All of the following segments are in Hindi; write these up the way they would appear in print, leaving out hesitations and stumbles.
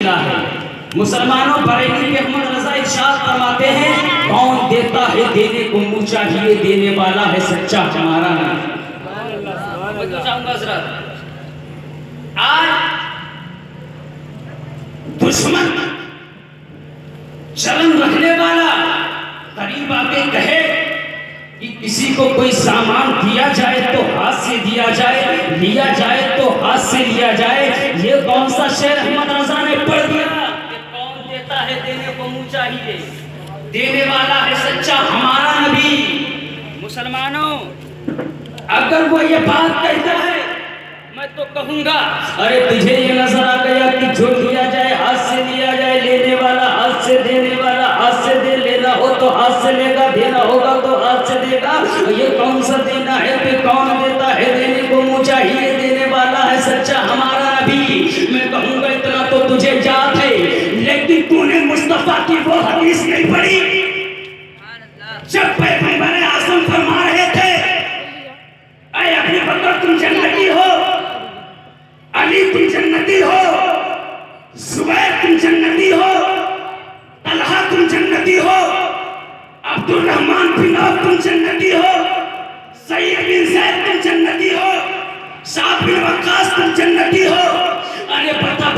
है। मुसलमानों बरेली के अहमद रजा इरशाद फरमाते हैं, कौन देता है देने को मुँह चाहिए, देने वाला है सच्चा हमारा नहीं। आज दुश्मन चलन रखने वाला करीब आके कहे कि किसी को कोई सामान दिया जाए तो हाथ से दिया जाए, लिया जाए तो हाथ से लिया जाए। ये कौन सा शेर अहमद रजा ने पढ़ दिया कि कौन देता है देने को मुँह चाहिए, देने वाला है सच्चा हमारा नबी। मुसलमानों, अगर वो ये बात कहता है मैं तो कहूंगा, अरे तुझे ये नजर आ गया कि जो लिया जाए हाथ से लिया जाए, लेने वाला हाथ से, देने वाला हाथ से दे, लेना हो तो हाथ से लेगा, देना होगा तो हाथ से देगा। ये कौन सा देना है कि कौन देता है देने को मुँह चाहिए, देने वाला है सच्चा हमारा नबी। मैं कहूंगा इतना तो तुझे याद है, लेकिन तूने मुस्तफा की वो हदीस नहीं पढ़ी जब पैगंबर आज़म फरमा रहे थे, अरे अबू बकर तुम जन्नती हो, अली तुम जन्नती हो, जुबैर तुम जन्नती हो, तलहा तुम जन्नती हो, अब्दुल रहमान बिन औफ तुम जन्नती हो, सईद बिन ज़ैद तुम जन्नती हो, साद बिन वक्कास तुम जन्नती हो। अरे पता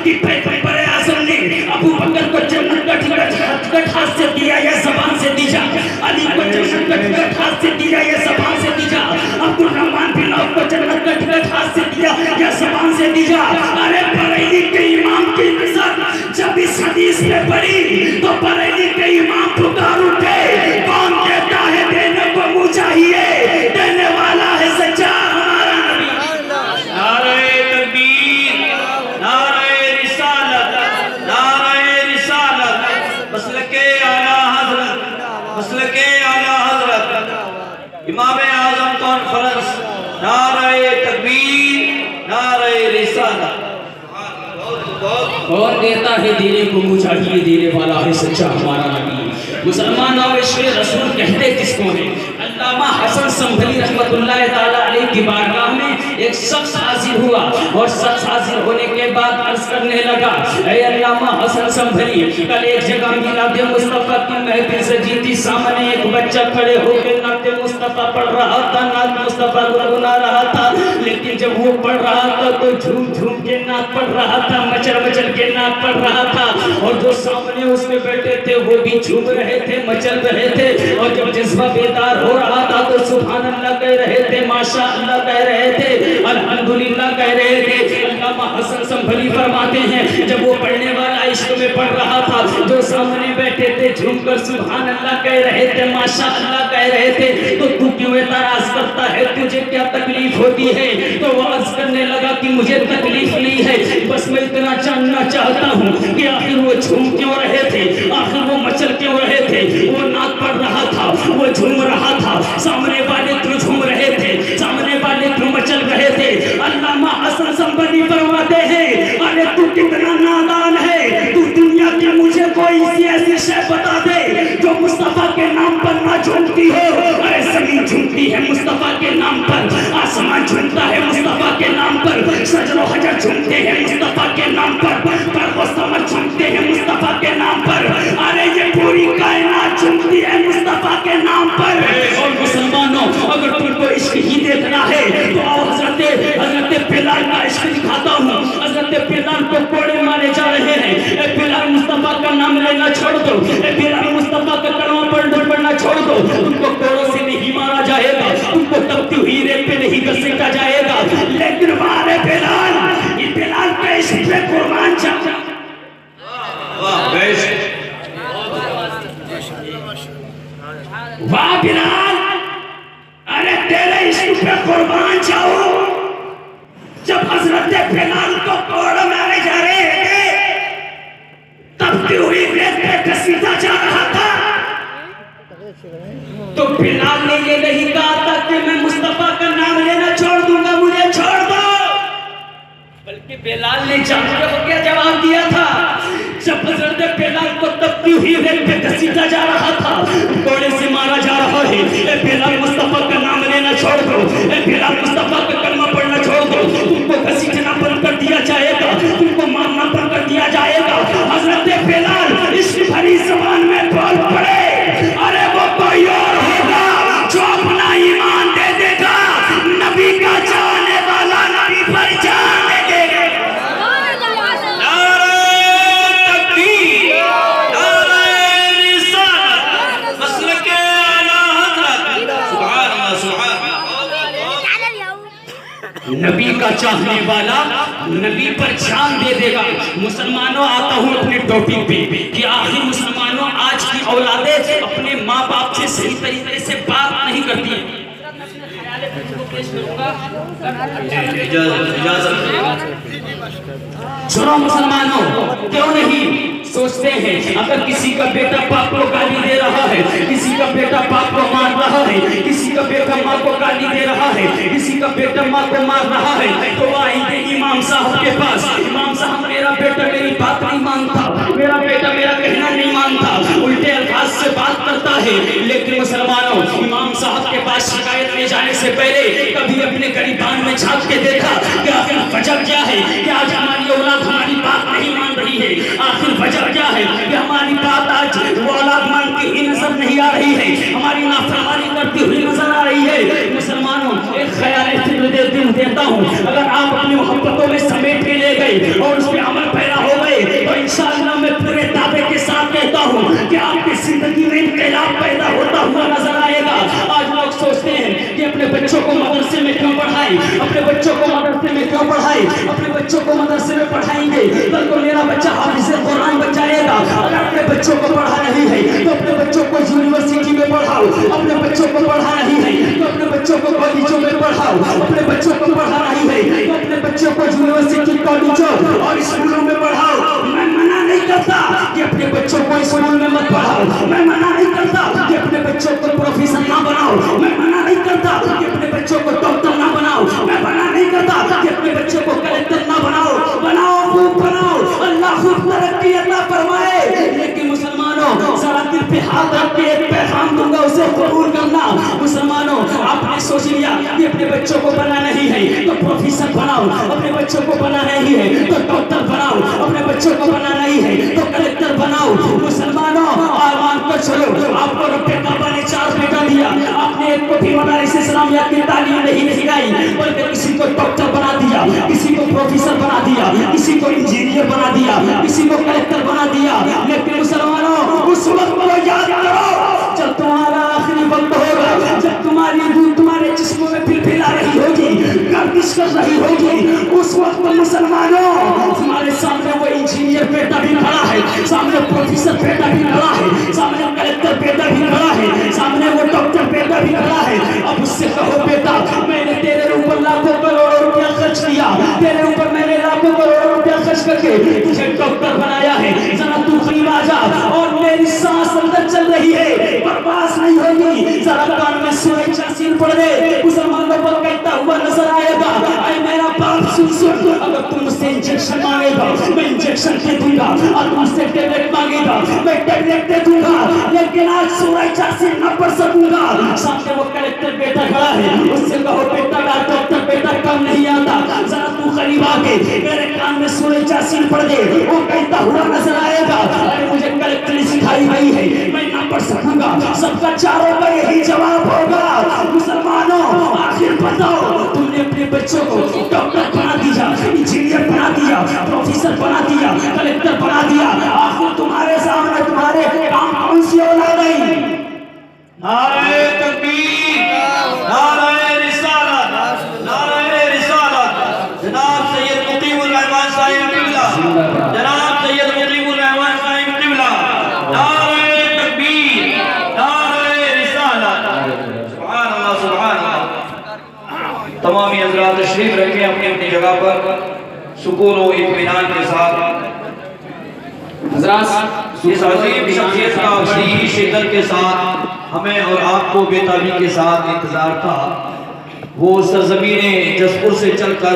कि पैगंबर आज़म ने अबू बकर को जन्नत का टिकट हाथ से दिया या ज़बान से दिया, अली को जन्नत का टिकट हाथ से दिया या ज़बान से दिया, अब्दुल रहमान बिन औफ को जन्नत का टिकट हाथ से दिया या ज़बान से दिया। अरे बरेली के इमाम की नजर जब इस हदीस में पड़ी तो बरेली के इमाम पुकार उठे, कौन कहता है देने को मुँह चाहिए, देने वाला है सच्चा हमारा नबी। नारे तकबीर, नारे रिसालत, नारे रिसालत, मसलके आला हज़रत, मसलके आला हज़रत इमाम आज़म कॉन्फ्रेंस, नारे तकबीर, नारे रिसालत। कौन देता है देने को मुँह चाहिए, देने वाला है सच्चा हमारा नबी। मुसलमान और इश्क़ रसूल कहते किसको हैं? अल्लामा हसन संभली रहमतुल्लाह ताला अलैह की बारगाह में एक शख्स हाजिर हुआ और शख्स हाजिर होने के बाद अर्ज करने लगा, ऐ अल्लामा हसन संभली, कल एक जगह मिलाद मुस्तफ़ा की महफिल सजी थी, सामने एक बच्चा खड़े होकर नात मुस्तफ़ा पढ़ रहा था, नात मुस्तफ़ा गुनगुना रहा था, लेकिन जब वो पढ़ रहा था तो झूम झूम के नात पढ़ रहा था, मचल मचल के नात पढ़ रहा था, और जो सामने उसके बैठे थे वो भी झूम रहे थे, मचल रहे थे, और जब जज्बा बेदार हो रहा था तो सुभान अल्लाह कह रहे थे, माशा अल्लाह कह रहे थे, अल्हम्दुलिल्लाह कह रहे थे। अल्लामा हसन संभली फरमाते हैं, जब वो पढ़ने वाला इश्क में पढ़ रहा था, जो सामने बैठे थे झूमकर सुभान अल्लाह कह रहे थे, माशा अल्लाह कह रहे थे, तो तू क्यों एतराज करता है, तुझे क्या तकलीफ होती है? तो वो अर्ज करने लगा कि मुझे तकलीफ नहीं है, बस मैं इतना जानना चाहता हूँ कि आखिर वो झूम क्यों रहे थे, आखिर वो मचल क्यों रहे थे? वो नात पढ़ रहा था, वो झूम रहा था, सामने वाले क्यों झूम रहे थे, सामने वाले क्यों मचल रहे थे? अल्लामा हसन संभली फरमाते हैं, अरे तू कितना नादान है, तू दुनिया की मुझे कोई ऐसी शय बता दे जो मुस्तफा के नाम पर ना झूमती हो। अरे ज़मीन झूमती है मुस्तफा के नाम पर, आसमान झूमता है मुस्तफा के नाम पर, सजरो हजर झूमते हैं मुस्तफा के नाम पर, पर्वत समर झूमते हैं मुस्तफा के नाम पर, अरे ये पूरी कायनात झूमती है मुस्तफा के नाम पर। और मुसलमानों, अगर तुमको इश्क ही देखना है तो आओ हजरत बिलाल का इश्क दिखाता हूँ। हजरत बिलाल को कोड़े मारे जा रहे हैं, बिलाल मुस्तफा का नाम लेना छोड़ दो, बिलाल मुस्तफा का कलमा पढ़ना छोड़ दो, तुमको कोड़ों से नहीं मारा जाएगा, तुमको तपती हुई रेत पे नहीं घसीटा जाएगा, लेकिन वाले बिलाल, ये बिलाल के इश्क पे कुर्बान जा। वाह बिलाल, अरे तेरे इश्क पे कुर्बान जाओ। जब हजरत बिलाल को कोड़ मारे जा रहे थे, तपती हुई रेत पे घसीटा जा रहा था, तो बिलाल ने ये नहीं कहा था कि मैं मुस्तफा का नाम लेना छोड़ दूंगा, मुझे छोड़ दो, बल्कि बिलाल ने जानते हो क्या जवाब दिया था? जब हजरत बिलाल को तपती हुई रेत पे घसीटा जा रहा था, कोड़े से मारा जा रहा है, बिलाल मुस्तफा का नाम लेना छोड़ दो, बिलाल मुस्तफा का कलमा पढ़ना छोड़ दो, तुमको घसीटना बंद कर दिया जाएगा, तुमको मारना बंद कर दिया जाएगा। नबी का चाहने वाला नबी पर जान दे देगा। मुसलमानों, आता हूँ अपने टॉपिक पे कि आखिर मुसलमानों आज की औलादें अपने माँ बाप से सही तरीके से बात नहीं करती है। सुनो मुसलमानों, क्यों नहीं सोचते हैं अगर किसी का बेटा बाप को गाली दे रहा है, किसी का बेटा बाप को मार रहा है, किसी का बेटा माँ को गाली दे रहा है, किसी का बेटा माँ को मार रहा है, तो आएंगे इमाम साहब के पास, इमाम साहब मेरा बेटा मेरी बात नहीं मानता, मेरा बेटा मेरा कहना नहीं मानता, उल्टे अल्फाज से बात करता है। लेकिन मुसलमानों, इमाम साहब के पास शिकायत ले जाने से पहले कभी अपने गरीबान में झांक के देखा कि आखिर वजह क्या है कि आज हमारी औलाद हमारी बात नहीं मान रही है? आखिर वजह क्या है कि हमारी बात आज वो औलाद मानती ही नजर नहीं आ रही है, हमारी नाफरमानी करती हुई नजर आ रही है। मुसलमानों, एक ख्याल देता हूँ, अगर आप अपनी मोहब्बतों में समेट के ले गए और उस पर अमल पैदा हो गए तो इंशाअल्लाह मैं पूरे दावे के साथ कहता हूँ कि आपकी जिंदगी में इनकलाब पैदा होता हुआ नजर आएगा। आज लोग सोचते हैं कि अपने बच्चों को मदरसे में क्यों पढ़ाएं, अपने बच्चों को मदरसे में क्यों पढ़ाएं, अपने बच्चों को मदरसे में पढ़ाएंगे कल को मेरा बच्चा हाफिज़ कुरान बन जाएगा। अगर अपने बच्चों को पढ़ा नहीं है तो अपने बच्चों को यूनिवर्सिटी में पढ़ाओ, अपने बच्चों को पढ़ा नहीं है तो अपने बच्चों को कॉलेजों में पढ़ाओ, अपने बच्चों को पढ़ा नहीं है तो अपने बच्चों को यूनिवर्सिटी कॉलेजों और स्कूलों में पढ़ाओ। मैं मना नहीं करता कि अपने बच्चों को स्कूल में मत पढ़ाओ, मैं मना नहीं करता कि अपने बच्चों को प्रोफेसर ना बनाओ, मैं मना नहीं करता कि अपने बच्चों को डॉक्टर ना बनाओ, मैं मना नहीं करता कि अपने बच्चों को कलेक्टर ना बनाओ, बनाओ खूब बनाओ, अल्लाह खूब तरक्की अता फरमाए। लेकिन मुसलमानों, जरा दिल पे हाथ रख के एक पैगाम दूंगा, उसे कबूल करना। मुसलमानों, आपने सोच लिया कि अपने बच्चों को बना नहीं है तो प्रोफेसर बनाओ, अपने बच्चों को बना नहीं है तो डॉक्टर बनाओ, अपने बच्चों को बना नहीं है तो कलेक्टर बनाओ। मुसलमानों, आवाम को चलो, आपको रब्बे काबा ने 4 बेटा दिया, आपने एक को भी मदारिस इस्लामिया की तालीम नहीं सिखाई, बल्कि किसी को डॉक्टर बना दिया, किसी को प्रोफेसर बना दिया, किसी को इंजीनियर बना दिया, किसी को कलेक्टर बना दिया। लेकिन मुसलमानों, उस वक्त को याद करो जब तुम्हारा आखिरी वक्त होगा, जब तुम्हारी रूह तुम्हारे जिस्म में फिलफिला रही होगी, गर्दिश कर रही होगी, उस वक्त मुसलमानों तुम्हारे सामने वो इंजीनियर बेटा भी खड़ा है, सामने प्रोफेसर बेटा भी खड़ा है, सामने कलेक्टर बेटा भी खड़ा है, सामने वो डॉक्टर बेटा भी खड़ा है। अब उससे कहो बेटा, मैंने तेरे ऊपर लाखों करोड़ों रुपया खर्च किया, तेरे ऊपर मैंने लाखों करोड़ों रुपया खर्च करके तुझे डॉक्टर बनाया है, जरा तू करीब आ जा और मेरी सांस अंदर चल रही है, बर्बाद नहीं होगी, जरा कान में सूरह यासीन पढ़ दे, मुसलमानों पर कहता हुआ नजर आएगा। अरे मेरा बाप सुन, अगर तुम मुझसे इंजेक्शन मांगेगा मैं इंजेक्शन दे दूंगा, और तुमसे टैबलेट मांगेगा मैं टैबलेट दे दूंगा, लेकिन आज सूरह यासीन न पढ़ सकूंगा। सामने वो कलेक्टर बेटा खड़ा है, उससे कहो बेटा डॉक्टर बेटा कम नहीं आता, जरा तू करीब आके मेरे कान में सूरह यासीन पढ़ दे, वो कहता हुआ नजर आएगा। अरे मुझे कलेक्टर ने सिखाई गई है, मैं ना पढ़ सकूंगा। सबका चारों का यही जवाब होगा। मुसलमानों, आखिर बताओ, तुमने अपने बच्चों को डॉक्टर बना दिया, इंजीनियर बना दिया, प्रोफेसर बना दिया, कलेक्टर बना दिया, आखिर तुम्हारे सामने तुम्हारे काम कौन सी औलाद आई? नारे तकबीर, नारे रिसालत, नारे रिसालत। जनाब सैयद मुकीमुर रहमान साहिब किबला, जनाब सैयद मुकीमुर रहमान साहिब किबला, नारे तकबीर, नारे रिसालत। सुभान अल्लाह, सुभान अल्लाह। तमाम हज़रात तशरीफ रखें अपनी अपनी जगह पर सुकून और इत्मीनान के साथ। हज़रात, इस अजीम शख्सियत का बड़ी शिद्दत के साथ हमें और आपको बेताबी के साथ इंतजार था। वो सरजमीन जसपुर से चलकर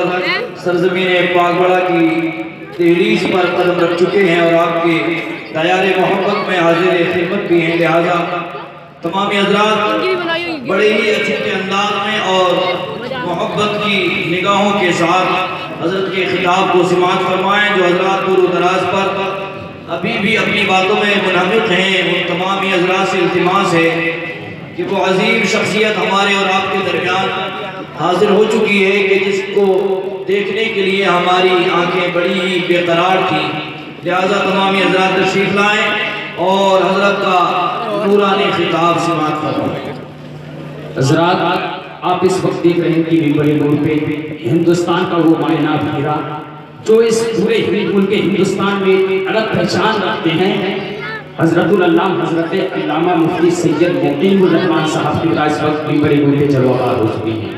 सरजमीन पागबड़ा की तहरीस पर कदम रख चुके हैं और आपके दयारे मोहब्बत में हाजिर खिदमत भी हैं। लिहाजा तमाम हज़रात बड़े ही अच्छे अंदाज में और मोहब्बत की निगाहों के साथ हज़रत के खिताब को समाअत फरमाएँ। जो हज़रात दूर दराज पर अभी भी अपनी बातों में मुनहमिक हैं, उन तमाम हज़रात से इल्तिमास है कि वो अजीम शख्सियत हमारे और आपके दरमियान हाजिर हो चुकी है कि जिसको देखने के लिए हमारी आंखें बड़ी ही बेकरार थी। लिहाजा तमाम हज़रात तशरीफ़ लाएँ और हज़रत का नूरानी खिताब समाअत फरमाएँ। हज़रात आप इस वक्त देख रहे हैं कि मिंबर नूर पे हिंदुस्तान का वो मायनात हीरा जो इस पूरे मुल्क के हिंदुस्तान में अलग पहचान रखते हैं, हजरतुल अल्लामा हजरत अल्लामा मुफ्ती सैयद मुकीमुर रहमान साहब की इस वक्त मिंबर नूर पे जलवा हो चुकी हैं।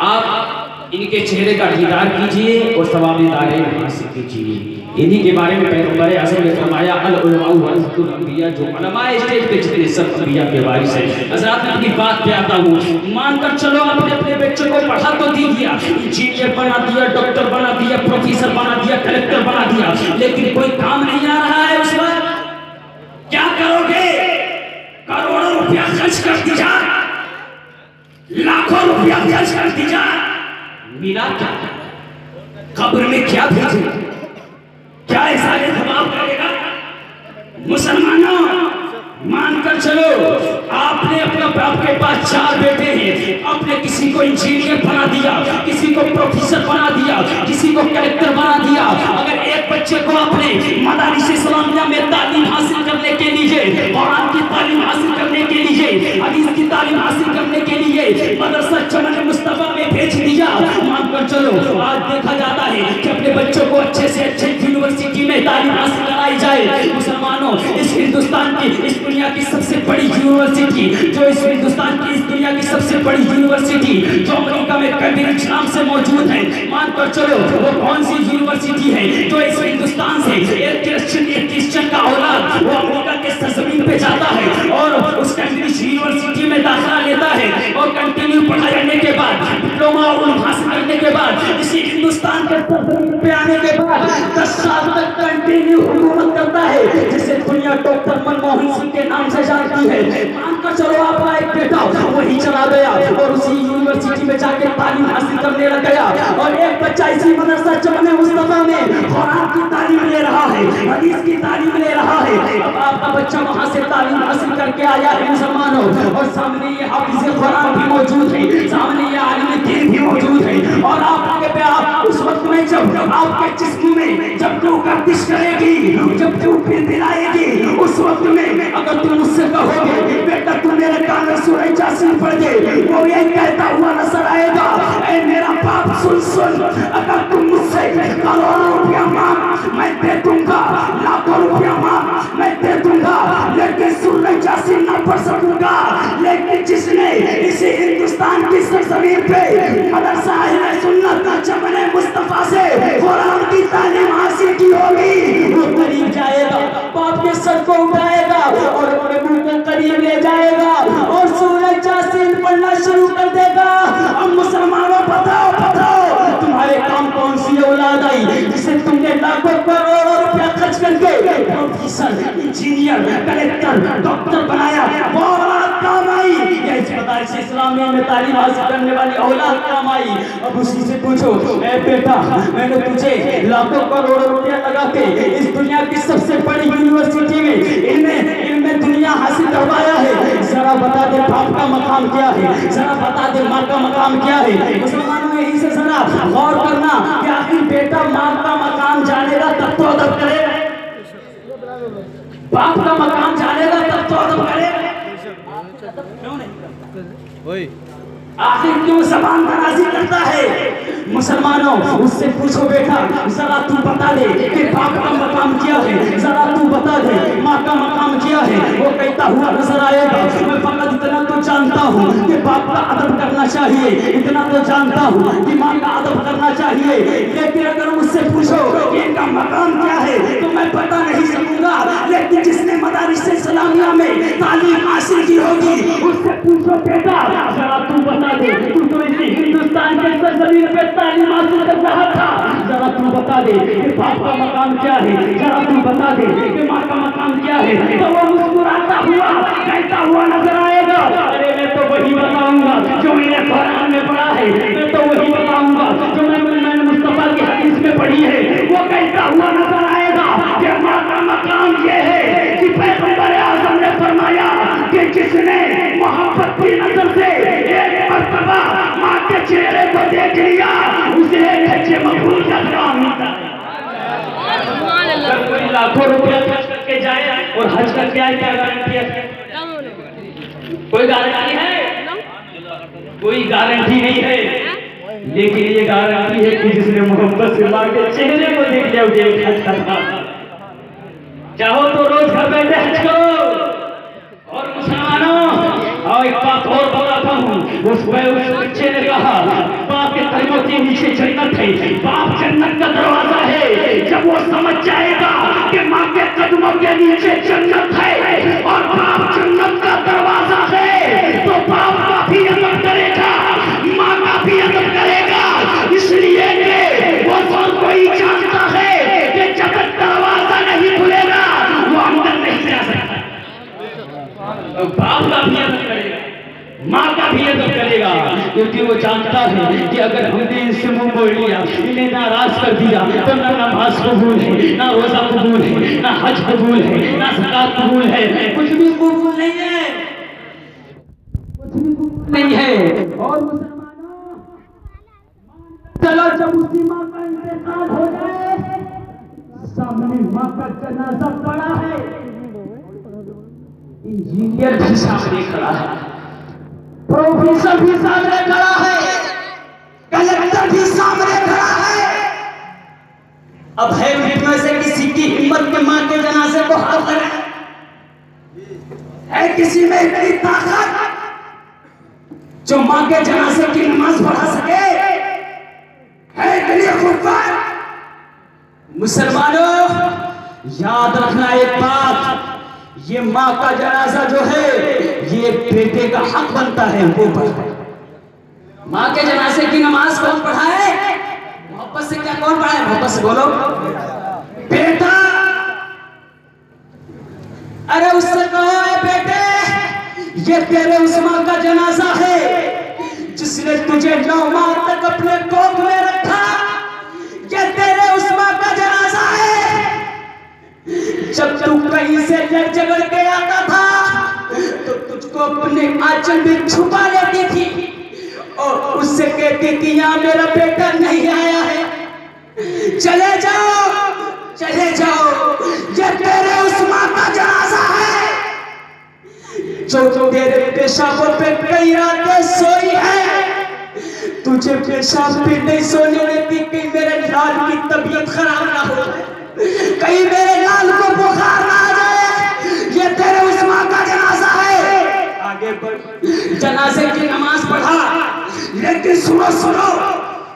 आप इनके चेहरे का दीदार कीजिए और सवाब दारे हासिल कीजिए। इन्हीं के बारे में पैगंबर आज़म ने फरमाया अल उलमा वरसतुल अंबिया, जो उलमा स्टेज पे जितने सब अंबिया के वारिस हैं। हज़रात मैं अपनी बात पे आता हूँ, मानकर चलो अपने अपने बच्चों को पढ़ा तो दीजिए, इंजीनियर बना दिया, डॉक्टर बना दिया, प्रोफेसर बना दिया, कलेक्टर बना दिया, लेकिन कोई काम नहीं आ रहा है। उस वक्त क्या करोगे? करोड़ों रुपया खर्च कर दिया, लाखों रुपया खर्च कर दिया, मिला क्या? कब्र में क्या भेजे? क्या ऐसा जवाब करेगा? मुसलमानों मानकर चलो, आपने आपके पास 4 बेटे हैं, आपने किसी को इंजीनियर बना दिया, किसी को प्रोफेसर बना दिया, किसी को कलेक्टर बना दिया। अगर एक बच्चे को आपने मदारिस इस्लामिया में तालीम हासिल करने के लिए, कुरान की तालीम हासिल करने के लिए, हदीस की तालीम हासिल करने के लिए मदरसा चमन मुस्तफा में भेज दिया, मानकर चलो आज देखा जाता है कि अपने बच्चों को अच्छे से अच्छे यूनिवर्सिटी में तालीम हासिल कराई जाए। मुसलमानों, इस हिंदुस्तान की, इस दुनिया की सबसे बड़ी यूनिवर्सिटी, जो इस हिंदुस्तान की, इस दुनिया की सबसे बड़ी यूनिवर्सिटी जो अमेरिका में कैम्ब्रिज नाम से मौजूद है, मानकर चलो वो कौन सी यूनिवर्सिटी है जो इस हिंदुस्तान से एक क्रिश्चियन का औलाद वो अमेरिका के सरजमीन पे जाता है और उस कैम्ब्रिज यूनिवर्सिटी में दाखिला लेता है और कंटिन्यू पढ़ाई करने के बाद, डिप्लोमा और हासिल करने के बाद, इसी हिंदुस्तान के सरजमीन पे आने के बाद 10 साल तक कंटिन्यू हुकूमत करता है, जिसे दुनिया डॉक्टर मनमोहन सिंह के नाम से जानती है। मानकर चलो आपका एक बेटा वही चला गया और उसी यूनिवर्सिटी में जाके तालीम हासिल करने लग गया, और एक बच्चा इसी मदरसा चमन मुस्तफा में कुरान की तालीम ले रहा है, हदीस की तालीम ले रहा है। अब आपका बच्चा वहां से तालीम हासिल करके आया है मुसलमानों, और सामने ये हाफिज़ कुरान भी मौजूद है, सामने ये आलिम दीन भी मौजूद है, और आपके पे आप उस वक्त में जब आपके जिस्म में जब तू गर्दिश करेगी, जब तू फिर दिलाएगी, उस वक्त में अगर तुम मुझसे कहोगे बेटा तू मेरे कान में सूरह यासीन पढ़ दे, वो ये कहता हुआ नजर आएगा, ऐ मेरा बाप सुन सुन, अगर तुम मुझसे करोड़ों रुपया मांग मैं दे दूंगा, लाखों रुपया मांग मैं दे दूंगा, लेकिन सूरह यासीन ना पढ़ सकूंगा। लेकिन जिसने इसी हिंदुस्तान की सरजमीन पे मदरसा अहले सुन्नत चमन मुस्तफा से कुरान की तालीम हासिल की होगी, वो करीब जाएगा, बाप के सर को उठाएगा और अपने मुंह के करीब ले जाएगा और सूरह यासीन पढ़ना शुरू कर देगा। अब मुसलमानों बताओ बताओ तुम्हारे काम कौन सी औलाद आई जिसे तुमने लाखों करोड़ों रुपया खर्च करके प्रोफेसर, इंजीनियर, कलेक्टर, डॉक्टर बनाया, वो औलाद काम आई या इस मदारिस इस्लामिया में तालीम हासिल करने वाली औलाद काम आई? अब उसी से पूछो, ए बेटा मैंने तुझे लाखों करोड़ों रुपया लगा के इस दुनिया की सबसे बड़ी यूनिवर्सिटी में इनमें दुनिया हासिल करवाया है, जरा बता दे बाप का मकाम क्या है, जरा बता दे माँ का मकाम क्या है? मुसलमानों यही से जरा गौर करना कि आखिर बेटा माँ का मकाम जानेगा तब तो अदब करेगा, बाप का मकाम जानेगा तब तो अदब करेगा। आखिर क्यों ज़बान दराज़ी करता है? मुसलमानों उससे पूछो बेटा जरा तू बता दे कि बाप का मकाम क्या है, जरा तू बता दे माँ का मकाम क्या है? वो कहता हुआ नजर आएगा, मैं फकत इतना तो जानता हूँ कि बाप का अदब करना चाहिए, इतना तो जानता हूँ कि माँ का अदब करना चाहिए, लेकिन अगर मुझसे पूछो कि इनका मकाम क्या है तो मैं बता नहीं सकूंगा। लेकिन जिसने मदारिस इस्लामिया में तालीम हासिल की होगी उससे पूछो बेटा जरा तू बता दे, तू तो इसी हिंदुस्तान के सरजमीन पे तालीम हासिल कर रहा था, जरा तू बता दे कि बाप का मकाम क्या है, जरा तू बता दे कि माँ का मकाम क्या है? तो वो मुस्कुराता हुआ कहता हुआ नजर आएगा, अरे मैं तो वही बताऊंगा जो मैंने कुरान में पढ़ा है, मैं तो वही बताऊंगा जो मैंने मुस्तफा की हदीस में पढ़ी है। वो कहता हुआ नजर आएगा कि माँ का मकाम ये है कि पैगंबर आज़म ने फरमाया कि जिसने मोहब्बत की नजर से एक मर्तबा माँ के चेहरे को देख लिया उसे एक अच्छे मकबूल का काम मिलता है। अगर कोई लाखों रुपया खर्च करके जाए और हज करके आए क्या गारंटी है? कोई गारंटी है? कोई गारंटी नहीं है, लेकिन ये गारंटी है कि जिसने मोहब्बत से माँ के चेहरे को देख लिया उसे हज करना। चाहो तो रोज घर बैठे हज करो। और मुसलमानों, और एक बात और बताता हूँ, उस बच्चे ने कहा बाप के कदमों के नीचे जन्नत है, बाप जन्नत का दरवाजा है। जब वो समझ जाएगा कि माँ के कदमों के नीचे जन्नत है और बाप जन्नत का दरवाजा है, तो बाप का भी अदब करेगा, माँ का भी अदब करेगा। इसलिए वो सब कोई जानता है कि जब तक दरवाजा नहीं खुलेगा वो अंदर नहीं जा सकता। बाप का भी अदब करेगा, माँ का भी अदब करेगा, क्योंकि वो जानता है कि अगर हमने इनसे मुंह मोड़ लिया, इन्हें नाराज कर दिया, तो ना नमाज कबूल है, ना रोजा कबूल है, ना हज कबूल है, ना ज़कात कबूल है, कुछ भी कबूल नहीं है, कुछ भी कबूल नहीं है। और मुसलमानों, चलो जब उसी माँ का इंतकाल हो जाए, सामने माँ का जनाजा पड़ा है, इंजीनियर भी सामने खड़ा है, प्रोफेसर भी सामने खड़ा है, कलेक्टर भी सामने खड़ा है। अब है में से किसी की हिम्मत के मां के जनाजे को हाथ लगाए? है किसी में इतनी ताकत जो मां के जनाजे की नमाज पढ़ा सके? है इतनी खुफार? मुसलमानों, याद रखना एक बात, ये माँ का जनाजा जो है ये बेटे का हक बनता है वो पढ़े। माँ के जनाजे की नमाज कौन पढ़ाए? मोहब्बत से क्या कौन पढ़ाए? मोहब्बत से बोलो बेटा। अरे उससे कहो है बेटे, ये तेरे उस माँ का जनाजा है जिसने तुझे 9 माह तक अपने कोख में रखा। ये तेरे उस माँ का जनाजा है। जब तू कहीं से लड़ झगड़ के आता था तो तुझको अपने आंचल में छुपा लेती थी और उससे कहती थी यहाँ मेरा बेटा नहीं आया है, चले जाओ चले जाओ। ये तेरे उस माँ का जनाजा है जो तेरे पेशाबों पे कई रातें सोई है, तुझे पेशाब पे नहीं सोने देती कि मेरे लाल की तबीयत खराब ना हो, कहीं मेरे लाल को बुखार ना आ जाए। ये तेरे उस माँ का जनाजा है। आगे बढ़, जनाजे की नमाज पढ़ा, लेकिन सुनो सुनो,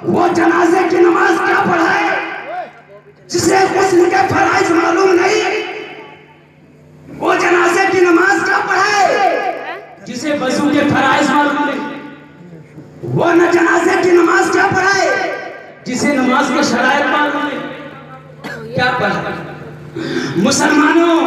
वो जनाजे की नमाज क्या पढ़ाए जिसे गुस्ल के फराइज मालूम नहीं? वो जनाजे की नमाज क्या पढ़ाए जिसे वजू के फराइज मालूम नहीं? वो न जनाजे की नमाज क्या पढ़ाए जिसे नमाज के शराइत मालूम नहीं? क्या पढ़ा? मुसलमानों,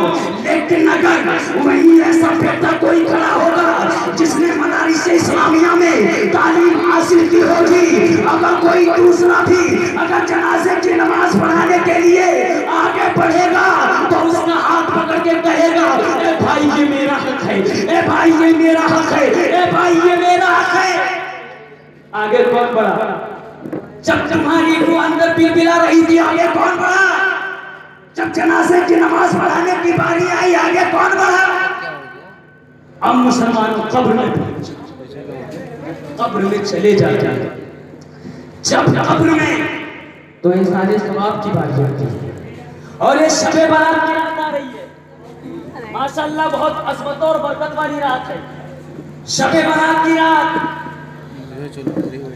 लेकिन अगर वही ऐसा बेटा कोई खड़ा होगा जिसने मदारिस इस्लामिया में तालीम हासिल की होगी, अगर कोई दूसरा भी अगर जनाजे की नमाज पढ़ाने के लिए आगे बढ़ेगा तो उसका हाथ पकड़ के कहेगा, ए भाई ये मेरा हक है, ए भाई ये मेरा हक है, ए भाई ये मेरा हक है। आगे कौन बढ़ा? जब तुम्हारी वो अंदर बिलबिला रही थी, आगे कौन बढ़ा? जब जनाजे की नमाज पढ़ाने की बारी आई, आगे कौन बढ़ा? अब मुसलमानों कब्र में चले जाते, जब कब्र में तो इंसानी सवाब की बारी आती है और ये शबे बारात की रात आ रही है। माशाअल्लाह बहुत अज़मत और बरकत वाली रात है, शबे बारात की रात।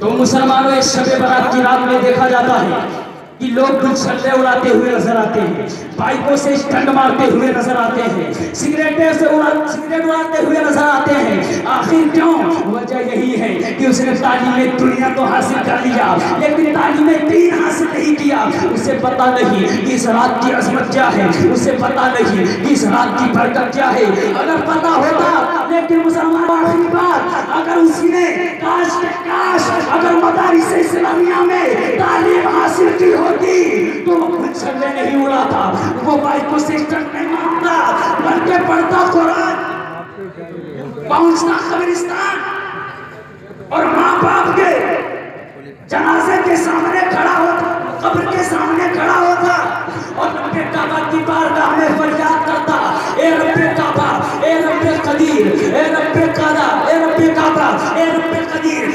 तो मुसलमानों, इस शबे बारात की रात में देखा जाता है कि लोग गुलछल्ले उड़ाते हुए नजर आते हैं, बाइकों से स्टंट मारते हुए नजर आते हैं, सिगरेट उड़ाते हुए नजर आते हैं। आखिर क्यों? वजह यही है कि उसने तालीम दुनिया तो हासिल कर लिया, लेकिन तालीम दीन हासिल नहीं किया। उसे पता नहीं कि इस रात की अजमत क्या है, उसे पता नहीं कि इस रात की बरकत क्या है। अगर पता होता, लेकिन मुसलमान आखिरी बात, अगर उसने काश अगर मदारिस इस्लामिया में तालीम हासिल की होती तो वो गुलछल्ले नहीं उड़ाता, वो बाइकों से स्टंट नहीं मारता, बल्कि पढ़ता कुरान, पहुंचता कब्रिस्तान और माँ बाप के जनाजे के सामने खड़ा होता, कब्र के सामने खड़ा होता और रब्बे काबा की बारगाह में फरियाद करता, ए रब्बे काबा, ए रब्बे कदीर, ए रब्बे कादा, ए रब्बे काबा, ए रब्बे कदीर,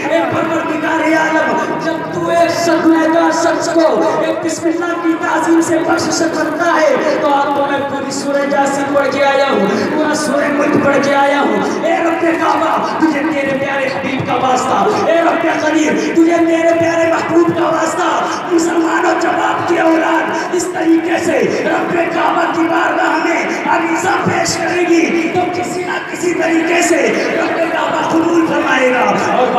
एक गुनहगार शख्स को एक बिस्मिल्लाह की ताज़ीम से बख्शिश करता है तो आपको मैं पूरी सूरह यासीन पढ़ के आया हूँ, पूरा सूरह मुल्क पढ़ के आया हूँ। ए रब्बे काबा तुझे तेरे प्यारे हबीब का वास्ता, ए रब्बे करीम तुझे तेरे प्यारे महबूब का वास्ता। मुसलमानों जब आपकी औलाद इस तरीके से रब्बे काबा की बारगाह में अरीज़ा पेश करेगी तो किसी ना किसी तरीके से रब्बे काबा कबूल फरमाएगा। और